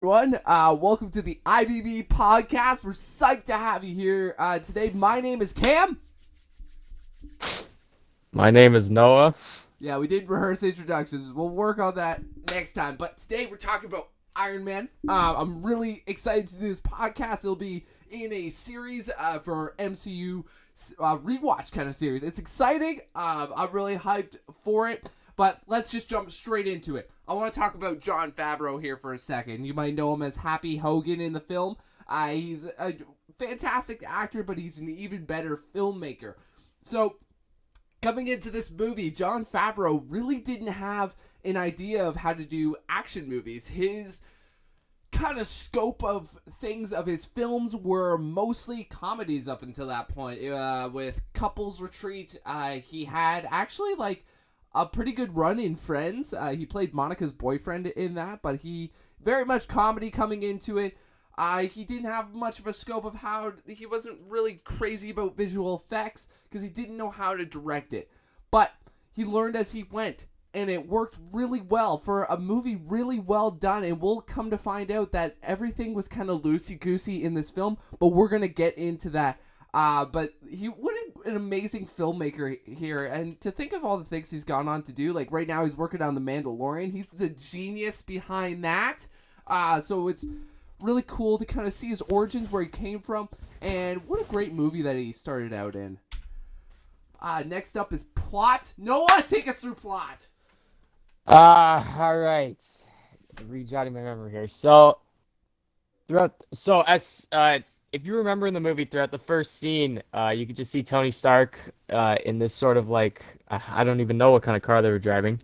Everyone, welcome to the IBB podcast. We're psyched to have you here today. My name is Cam. My name is Noah. Yeah, we did rehearse introductions. We'll work on that next time. But today we're talking about Iron Man. I'm really excited to do this podcast. It'll be in a series for MCU rewatch kind of series. It's exciting. I'm really hyped for it. But let's just jump straight into it. I want to talk about Jon Favreau here for a second. You might know him as Happy Hogan in the film. He's a fantastic actor, but he's an even better filmmaker. So, coming into this movie, Jon Favreau really didn't have an idea of how to do action movies. His kind of scope of things of his films were mostly comedies up until that point. With Couples Retreat, he had actually a pretty good run in Friends. He played Monica's boyfriend in that, but he very much comedy coming into it. He didn't have much of a scope of how he wasn't really crazy about visual effects because he didn't know how to direct it. But he learned as he went, and it worked really well for a movie really well done. And we'll come to find out that everything was kind of loosey-goosey in this film, but we're going to get into that. But what an amazing filmmaker here, and to think of all the things he's gone on to do, like right now he's working on The Mandalorian. He's the genius behind that. So it's really cool to kind of see his origins, where he came from, and what a great movie that he started out in. Next up is plot. Noah, take us through plot. All right. Rejotting my memory here. If you remember in the movie, throughout the first scene, you could just see Tony Stark in this sort of I don't even know what kind of car they were driving.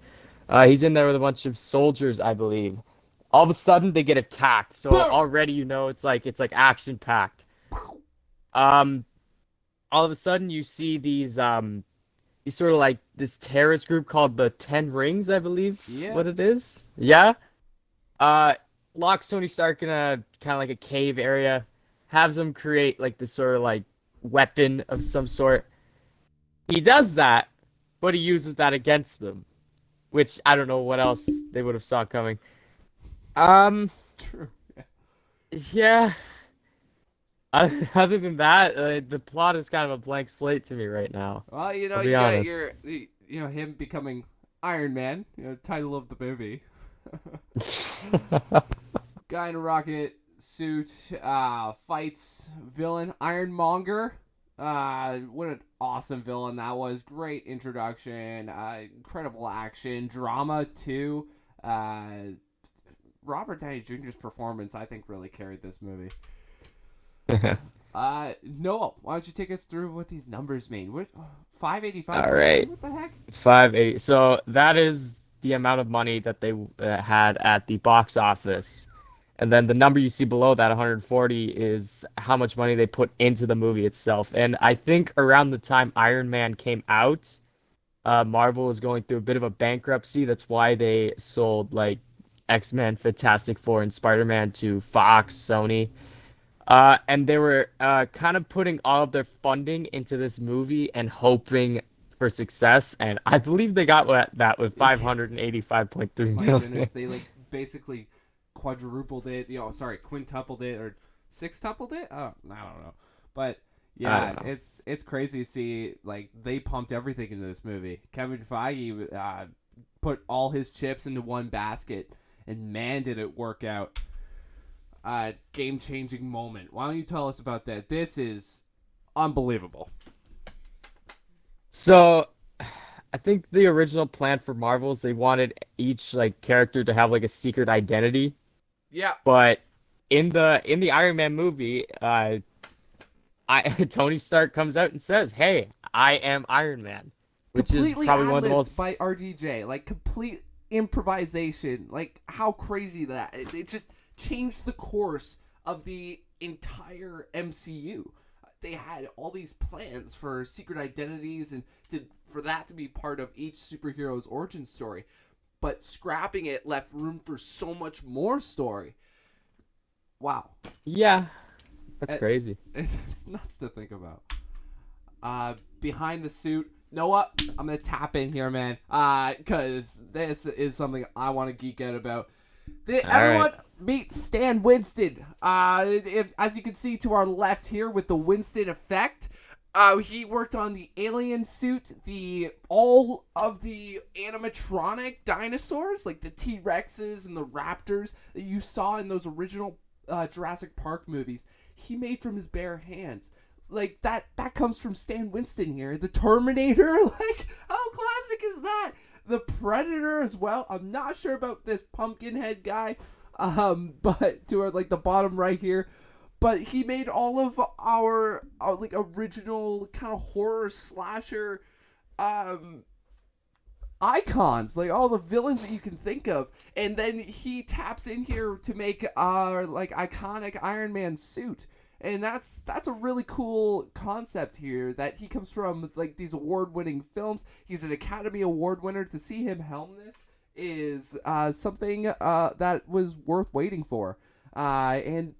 He's in there with a bunch of soldiers, I believe. All of a sudden, they get attacked. So already you know it's like action packed. All of a sudden you see these sort of like this terrorist group called the 10 Rings, I believe. Yeah. What it is. Yeah. Locks Tony Stark in a kind of like a cave area. Has him create like this sort of like weapon of some sort. He does that, but he uses that against them, which I don't know what else they would have saw coming. True. Yeah. Other than that, the plot is kind of a blank slate to me right now. Well, you know, I'll you be got honest. him becoming Iron Man. Title of the movie. Guy in a rocket suit, fights villain Ironmonger. What an awesome villain that was. Great introduction. Incredible action. Drama, too. Robert Downey Jr.'s performance, I think, really carried this movie. Noah, why don't you take us through what these numbers mean? What, 585? All right. What the heck? 580. So that is the amount of money that they had at the box office. And then the number you see below that, 140, is how much money they put into the movie itself. And I think around the time Iron Man came out, Marvel was going through a bit of a bankruptcy. That's why they sold like X-Men, Fantastic Four, and Spider-Man to Fox, Sony. And they were kind of putting all of their funding into this movie and hoping for success. And I believe they got that with 585.3 My million. goodness, they basically quadrupled it. Quintupled it or sextupled it. I don't know, but yeah, it's crazy to see they pumped everything into this movie. Kevin Feige put all his chips into one basket, and man, did it work out. Game-changing moment. Why don't you tell us about that? This is unbelievable. So, I think the original plan for Marvels, they wanted each character to have a secret identity. Yeah. But in the Iron Man movie, Tony Stark comes out and says, "Hey, I am Iron Man," which completely is probably one of the most by RDJ, complete improvisation. How crazy that it just changed the course of the entire MCU. They had all these plans for secret identities and for that to be part of each superhero's origin story, but scrapping it left room for so much more story. Wow. Yeah, that's crazy. It's nuts to think about. Behind the suit, Noah, I'm gonna tap in here, man, because this is something I want to geek out about. All right. Everyone meet Stan Winston. As you can see to our left here with the Winston effect, he worked on the alien suit, all of the animatronic dinosaurs, like the T-Rexes and the Raptors that you saw in those original Jurassic Park movies. He made from his bare hands. Like that comes from Stan Winston here. The Terminator, like how classic is that? The Predator as well. I'm not sure about this Pumpkinhead guy, but to our, like the bottom right here, but he made all of our like original kind of horror slasher icons, like all the villains that you can think of, and then he taps in here to make our like iconic Iron Man suit. And that's a really cool concept here that he comes from, like these award-winning films. He's an Academy Award winner. To see him helm this is something that was worth waiting for. And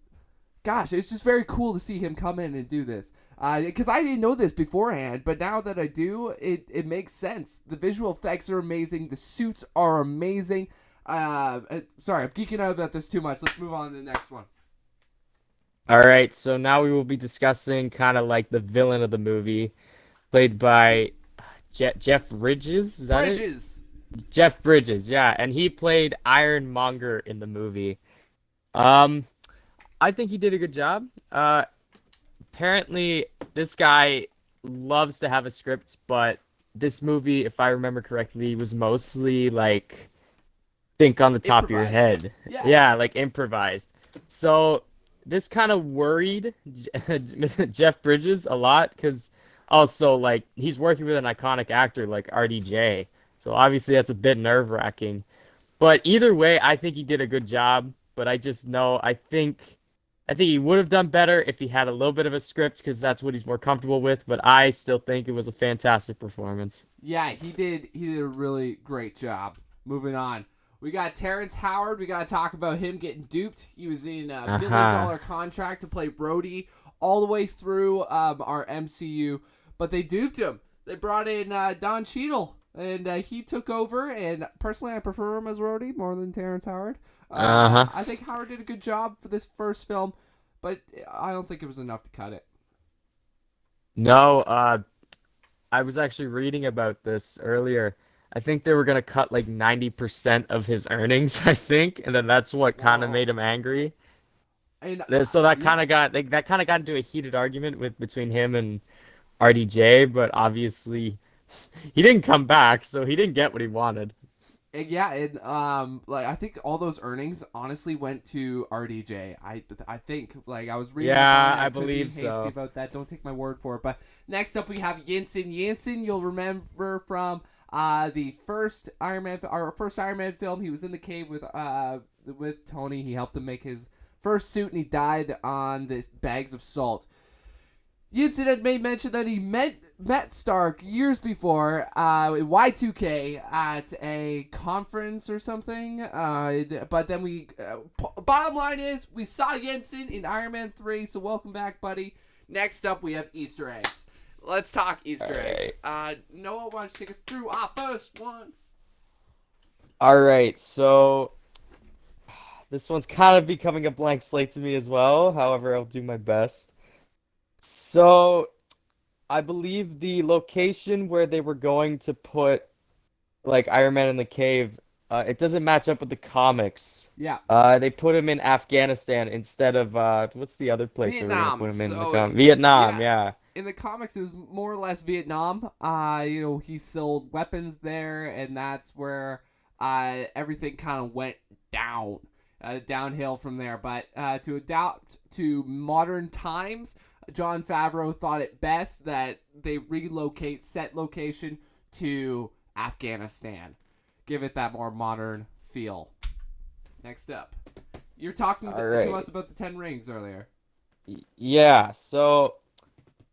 gosh, it's just very cool to see him come in and do this. Because I didn't know this beforehand, but now that I do, it makes sense. The visual effects are amazing. The suits are amazing. Sorry, I'm geeking out about this too much. Let's move on to the next one. All right, so now we will be discussing kind of like the villain of the movie, played by Jeff Bridges. Is that Bridges. it? Jeff Bridges, yeah, and he played Ironmonger in the movie. I think he did a good job. Apparently, this guy loves to have a script, but this movie, if I remember correctly, was mostly like think on the top of your head. Yeah, like improvised. So this kind of worried Jeff Bridges a lot because also like he's working with an iconic actor like RDJ. So obviously that's a bit nerve-wracking. But either way, I think he did a good job. But I just know I think he would have done better if he had a little bit of a script because that's what he's more comfortable with. But I still think it was a fantastic performance. Yeah, he did a really great job. Moving on. We got Terrence Howard. We got to talk about him getting duped. He was in a $1 billion contract to play Rhodey all the way through our MCU, but they duped him. They brought in Don Cheadle, and he took over, and personally I prefer him as Rhodey more than Terrence Howard. I think Howard did a good job for this first film, but I don't think it was enough to cut it. No, I was actually reading about this earlier. I think they were gonna cut like 90% of his earnings, I think, and then that's what kind of made him angry. And So that kind of got into a heated argument between him and RDJ, but obviously he didn't come back, so he didn't get what he wanted. Yeah, and like I think all those earnings honestly went to RDJ. I think like I was reading. Yeah, I I believe hasty so. about that. Don't take my word for it. But next up we have Jensen. Jensen, you'll remember from the first Iron Man, our first Iron Man film. He was in the cave with Tony. He helped him make his first suit, and he died on the bags of salt. Jensen had made mention that he met Stark years before in Y2K at a conference or something. But then bottom line is, we saw Jensen in Iron Man 3, so welcome back, buddy. Next up, we have Easter eggs. Let's talk Easter eggs. Noah, why don't you take us through our first one? All right, so this one's kind of becoming a blank slate to me as well. However, I'll do my best. So, I believe the location where they were going to put like Iron Man in the cave, it doesn't match up with the comics. Yeah. They put him in Afghanistan instead of what's the other place Vietnam. they were gonna put him in the comics? Vietnam, yeah. In the comics, it was more or less Vietnam. He sold weapons there, and that's where everything kind of went downhill from there. But to adapt to modern times, Jon Favreau thought it best that they relocate set location to Afghanistan. Give it that more modern feel. Next up. You're talking to us about the 10 rings earlier. Yeah, so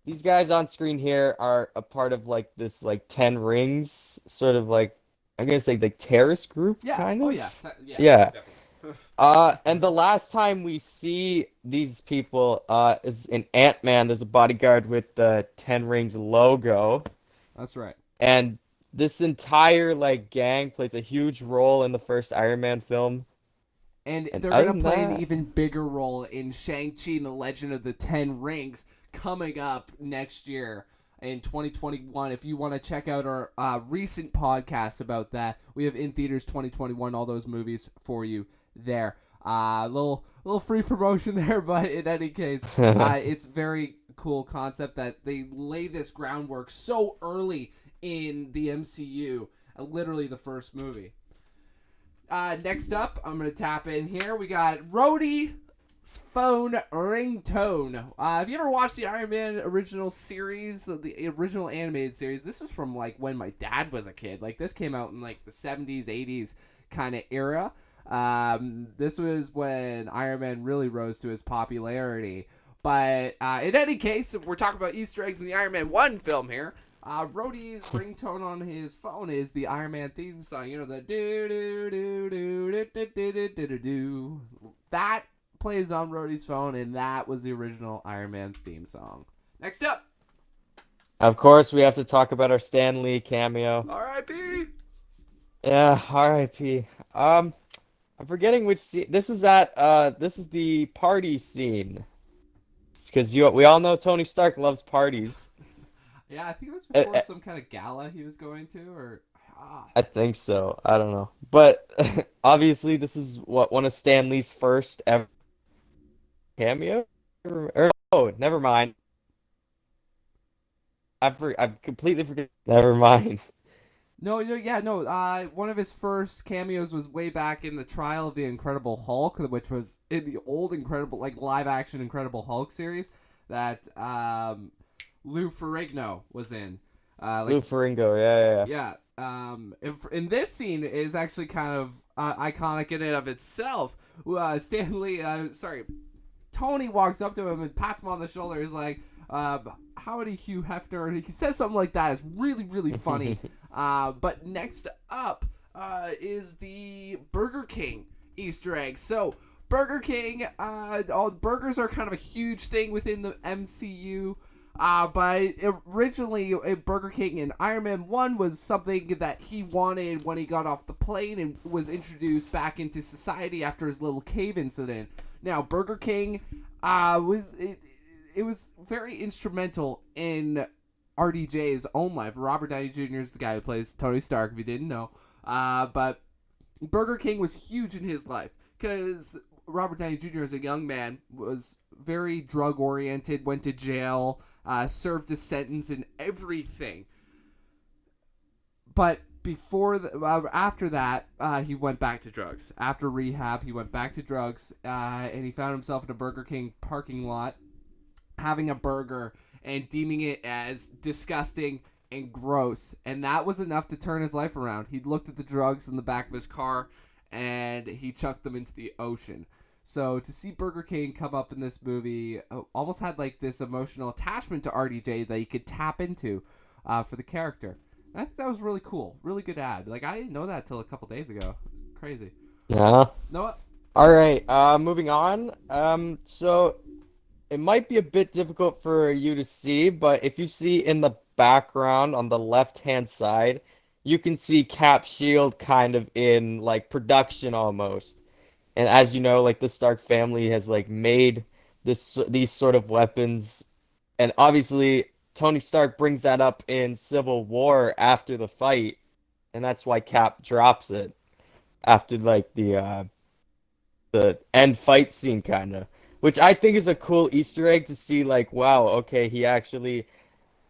these guys on screen here are a part of like this like 10 rings, sort of like, I'm going to say like terrorist group, kind of? Oh, yeah. Yeah. Definitely. And the last time we see these people is in Ant-Man. There's a bodyguard with the 10 Rings logo. That's right. And this entire like gang plays a huge role in the first Iron Man film. And And they're other going to than play an that, even bigger role in Shang-Chi and the Legend of the Ten Rings coming up next year in 2021. If you want to check out our recent podcast about that, we have In Theaters 2021, all those movies for you there. Little free promotion there, but in any case, it's very cool concept that they lay this groundwork so early in the MCU, literally the first movie. Next up, I'm going to tap in here. We got Rhodey's phone ringtone. Have you ever watched the Iron Man original series, the original animated series? This was from like when my dad was a kid. Like this came out in like the 70s, 80s kind of era. This was when Iron Man really rose to his popularity. But in any case, we're talking about Easter eggs in the Iron Man 1 film here. Rhodey's ringtone on his phone is the Iron Man theme song. You know, the do do do do do do do do do do. That plays on Rhodey's phone, and that was the original Iron Man theme song. Next up, of course, we have to talk about our Stan Lee cameo. R.I.P. Yeah, R.I.P. I'm forgetting which scene. This is the party scene. Because we all know Tony Stark loves parties. Yeah, I think it was before some kind of gala he was going to, or I think so. I don't know, but obviously this is one of Stan Lee's first ever cameo. Oh, never mind. I've completely forget. Never mind. No. One of his first cameos was way back in the Trial of the Incredible Hulk, which was in the old Incredible, like live action Incredible Hulk series that Lou Ferrigno was in. Lou Ferrigno, yeah. Yeah. In this scene is actually kind of iconic in and of itself. Tony walks up to him and pats him on the shoulder. He's like, howdy, Hugh Hefner. And he says something like that. It's really, really funny. But next up is the Burger King Easter egg. So, Burger King, all burgers are kind of a huge thing within the MCU. But originally, Burger King in Iron Man 1 was something that he wanted when he got off the plane and was introduced back into society after his little cave incident. Now, Burger King was very instrumental in RDJ's own life. Robert Downey Jr. is the guy who plays Tony Stark, if you didn't know. But Burger King was huge in his life because Robert Downey Jr. as a young man was very drug-oriented, went to jail, served a sentence and everything. But after that, he went back to drugs. After rehab, he went back to drugs, and he found himself in a Burger King parking lot, having a burger and deeming it as disgusting and gross. And that was enough to turn his life around. He looked at the drugs in the back of his car, and he chucked them into the ocean. So to see Burger King come up in this movie almost had like this emotional attachment to RDJ that you could tap into for the character. And I think that was really cool. Really good ad. Like, I didn't know that till a couple days ago. It's crazy. Yeah. Noah? All right. Moving on. So it might be a bit difficult for you to see, but if you see in the background on the left-hand side, you can see Cap's shield kind of in like production almost. And as you know, like the Stark family has like made these sort of weapons, and obviously Tony Stark brings that up in Civil War after the fight, and that's why Cap drops it after like the end fight scene kind of, which I think is a cool Easter egg to see. Like, wow, okay, he actually,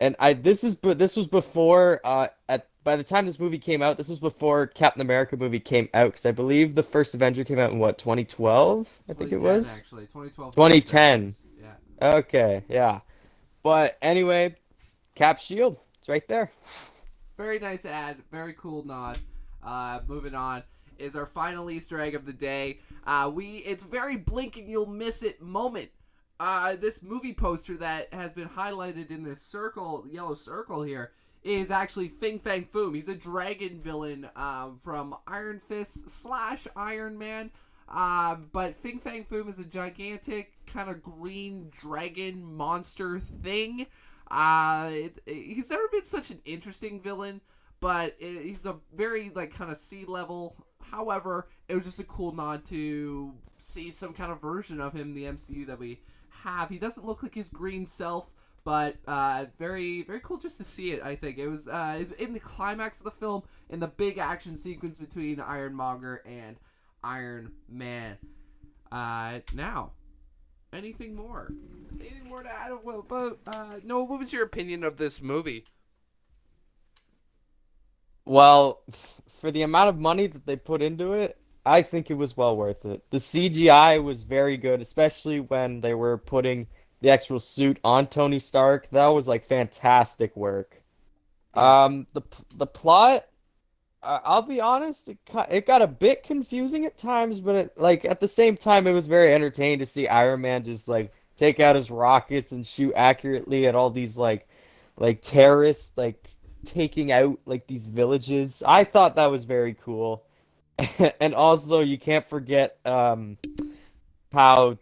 and this was before by the time this movie came out, this was before Captain America movie came out, because I believe the first Avenger came out in what, 2012? I think it was? Actually, 2012. 2010. Yeah. Okay, yeah. But anyway, Cap shield, it's right there. Very nice ad. Very cool nod. Moving on is our final Easter egg of the day. It's very blink and you'll miss it moment. This movie poster that has been highlighted in this circle, yellow circle here, is actually Fin Fang Foom. He's a dragon villain from Iron Fist / Iron Man. But Fin Fang Foom is a gigantic kind of green dragon monster thing. He's never been such an interesting villain, but he's a very like kind of sea level, However, it was just a cool nod to see some kind of version of him in the MCU that we have. He doesn't look like his green self, but very, very cool just to see it, I think. It was in the climax of the film, in the big action sequence between Ironmonger and Iron Man. Now, anything more? Anything more to add? Noah, what was your opinion of this movie? Well, for the amount of money that they put into it, I think it was well worth it. The CGI was very good, especially when they were putting the actual suit on Tony Stark. That was like fantastic work. Yeah. The plot, I'll be honest, it got a bit confusing at times, but like at the same time, it was very entertaining to see Iron Man just like take out his rockets and shoot accurately at all these like terrorists like taking out like these villages. I thought that was very cool. And also you can't forget how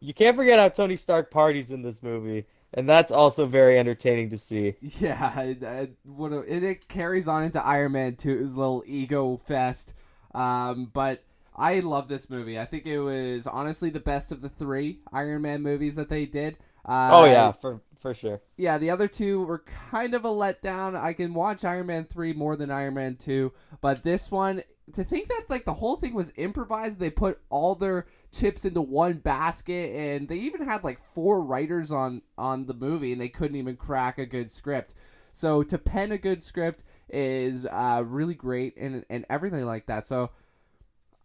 you can't forget how Tony Stark parties in this movie, and that's also very entertaining to see. Yeah, it carries on into Iron Man 2's little ego fest. But I love this movie. I think it was honestly the best of the 3 Iron Man movies that they did. Oh yeah, for sure. Yeah, the other 2 were kind of a letdown. I can watch Iron Man 3 more than Iron Man 2, but this one, to think that like the whole thing was improvised, they put all their chips into one basket, and they even had like 4 writers on the movie, and they couldn't even crack a good script. So to pen a good script is really great, and everything like that. So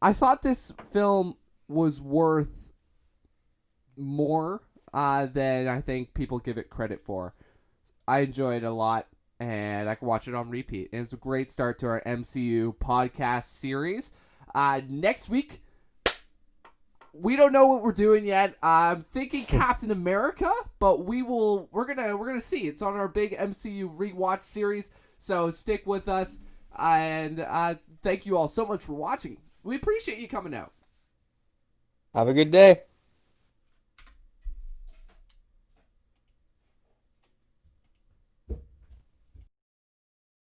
I thought this film was worth more than I think people give it credit for. I enjoyed it a lot, and I can watch it on repeat. And it's a great start to our MCU podcast series. Next week, we don't know what we're doing yet. I'm thinking Captain America, but we're gonna see. It's on our big MCU rewatch series, so stick with us. And thank you all so much for watching. We appreciate you coming out. Have a good day.